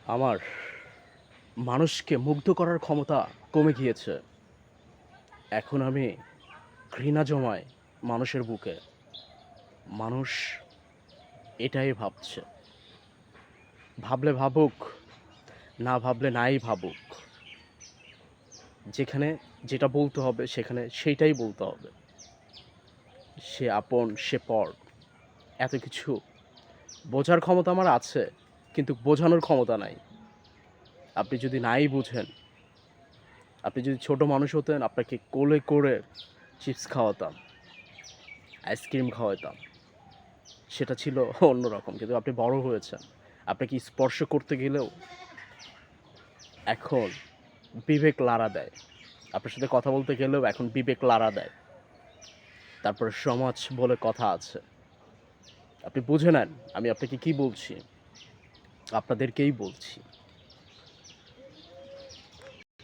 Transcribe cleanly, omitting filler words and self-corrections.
আমার মানুষকে মুগ্ধ করার ক্ষমতা কমে গিয়েছে। এখন আমি ঘৃণা জমাই মানুষের বুকে। মানুষ এটাই ভাবছে। ভাবলে ভাবুক, না ভাবলে নাই ভাবুক। যেখানে যেটা বলতে হবে সেখানে সেইটাই বলতে হবে। সে আপন, সে পর, এত কিছু বোঝার ক্ষমতা আমার আছে, কিন্তু বোঝানোর ক্ষমতা নাই। আপনি যদি নাই বুঝেন, আপনি যদি ছোট মানুষ হতেন, আপনাকে কোলে করে চিপস খাওয়াতাম, আইসক্রিম খাওয়াতাম। সেটা ছিল অন্যরকম। কিন্তু আপনি বড় হয়েছেন। আপনাকে স্পর্শ করতে গেলেও এখন বিবেক লাড়া দেয়। আপনার সাথে কথা বলতে গেলেও এখন বিবেক লাড়া দেয়। তারপরে সমাজ বলে কথা আছে। আপনি বুঝে নেন আমি আপনাকে কি বলছি। আপনাদেরকেই বলছি।